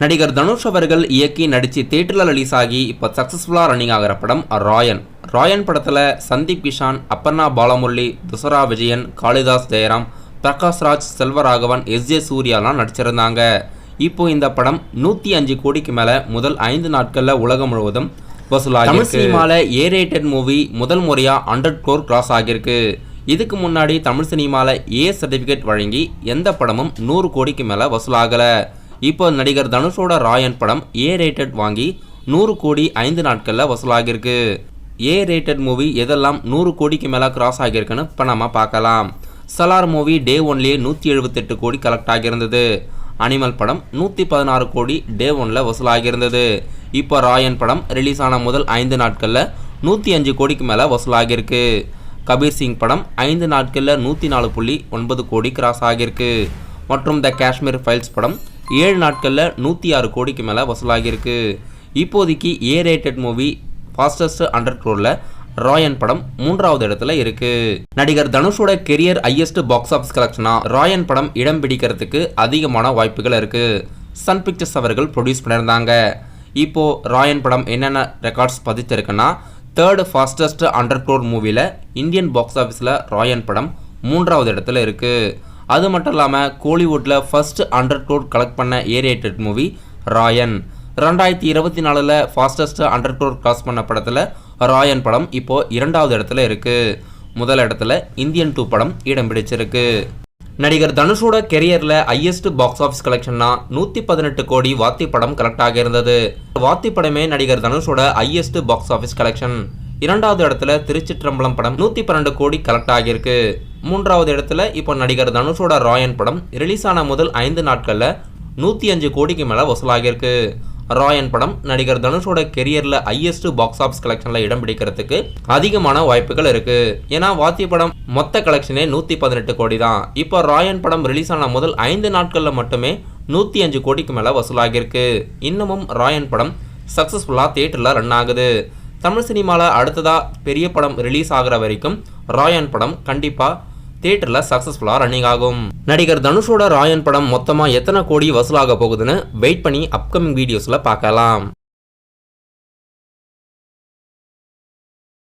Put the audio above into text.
நடிகர் தனுஷ் அவர்கள் இயக்கி நடிச்சு தியேட்டரில் ரிலீஸ் ஆகி இப்போ சக்ஸஸ்ஃபுல்லாக ரன்னிங் ஆகிற படம் ராயன். ராயன் படத்தில் சந்தீப் கிஷான், அப்பர்ணா பாலமுரளி, துசரா விஜயன், காளிதாஸ் ஜெயராம், பிரகாஷ்ராஜ், செல்வராகவன், எஸ்.ஜே. சூர்யாலாம் நடிச்சிருந்தாங்க. இப்போ இந்த படம் 105 கோடிக்கு மேலே முதல் 5 நாட்களில் உலகம் முழுவதும் வசூலாகி தமிழ் சினிமாவில் ஏ-ரேட்டட் மூவி முதல் முறையாக 100 crore கிராஸ் ஆகியிருக்கு. இதுக்கு முன்னாடி தமிழ் சினிமாவில் ஏ சர்டிஃபிகேட் வழங்கி எந்த படமும் 100 கோடிக்கு மேலே வசூலாகலை. இப்போ நடிகர் தனுஷோட ராயன் படம் ஏ-ரேட்டட் வாங்கி 100 கோடி 5 நாட்களில் வசூலாகியிருக்கு. ஏ-ரேட்டட் மூவி எதெல்லாம் 100 கோடிக்கு மேலே கிராஸ் ஆகியிருக்குன்னு இப்போ நம்ம பார்க்கலாம். சலார் மூவி டே ஒன்லேயே 178 கோடி கலெக்ட் ஆகியிருந்தது. அனிமல் படம் 116 கோடி டே ஒன்னில் வசூலாகியிருந்தது. இப்போ ராயன் படம் ரிலீஸ் ஆன முதல் 5 நாட்களில் 105 கோடிக்கு மேலே வசூலாகியிருக்கு. கபீர் சிங் படம் 5 நாட்களில் 104.9 கோடி கிராஸ் ஆகியிருக்கு. மற்றும் த காஷ்மீர் ஃபைல்ஸ் படம் 7 நாட்களில் 106 கோடிக்கு மேலே வசூலாகியிருக்கு. இப்போதைக்கு A rated movie fastest 100 crore Raayan படம் 3வது இடத்துல இருக்கு. நடிகர் தனுஷோட கெரியர் ஹையஸ்ட் பாக்ஸ் ஆஃபீஸ் கலெக்ஷனா ராயன் படம் இடம் பிடிக்கிறதுக்கு அதிகமான வாய்ப்புகள் இருக்கு. சன் பிக்சர்ஸ் அவர்கள் ப்ரொடியூஸ் பண்ணியிருந்தாங்க. இப்போ ராயன் படம் என்னென்ன ரெக்கார்ட்ஸ் பதித்திருக்குன்னா, 3rd ஃபாஸ்டஸ்ட் 100 crore மூவியில் இந்தியன் பாக்ஸ் ஆஃபீஸில் ராயன் படம் 3வது இடத்துல இருக்கு. அது மட்டும் இல்லாமல் கோலிவுட்டில் ஃபர்ஸ்ட் 100 crore கலெக்ட் பண்ண A rated movie Raayan. 2024 fastest 100 crore gross பண்ண படத்தில் ராயன் படம் இப்போ 2வது இடத்துல இருக்கு. முதல் இடத்துல இந்தியன் 2 படம் இடம் பிடிச்சிருக்கு. நடிகர் தனுஷோட கெரியரில் ஹையஸ்ட் பாக்ஸ் ஆஃபீஸ் கலெக்ஷன்னா 118 கோடி வாத்தி படம் கலெக்ட் ஆகியிருந்தது. வாத்தி படமே நடிகர் தனுஷோட ஹையஸ்ட் பாக்ஸ் ஆஃபீஸ் கலெக்ஷன். 2வது இடத்துல திருச்சிற்றம்பலம் படம் 112 கோடி கலெக்ட் ஆகியிருக்கு. 3வது இடத்துல இப்போ நடிகர் தனுஷோட ராயன் படம் ரிலீஸ் ஆன முதல் 5 நாட்களில் 105 கோடிக்கு மேலே வசூலாகியிருக்கு. ராயன் படம் நடிகர் தனுஷோட கெரியரில் ஹையஸ்ட் பாக்ஸ் ஆஃபீஸ் கலெக்ஷனில் இடம் பிடிக்கிறதுக்கு அதிகமான வாய்ப்புகள் இருக்கு. ஏன்னா வாத்தி படம் மொத்த கலெக்ஷனே 118 கோடி தான். இப்போ ராயன் படம் ரிலீஸ் ஆன முதல் 5 நாட்களில் மட்டுமே 105 கோடிக்கு மேலே வசூலாகியிருக்கு. இன்னமும் ராயன் படம் சக்ஸஸ்ஃபுல்லாக தியேட்டரில் ரன் ஆகுது. தமிழ் சினிமாவில் அடுத்ததாக பெரிய படம் ரிலீஸ் ஆகிற வரைக்கும் ராயன் படம் கண்டிப்பாக தியேட்டரில் சக்ஸஸ்ஃபுல்லாக ரன்னிங் ஆகும். நடிகர் தனுஷோட ராயன் படம் மொத்தமாக எத்தனை கோடி வசூலாக போகுதுன்னு வெயிட் பண்ணி அப்கமிங் வீடியோஸில் பார்க்கலாம்.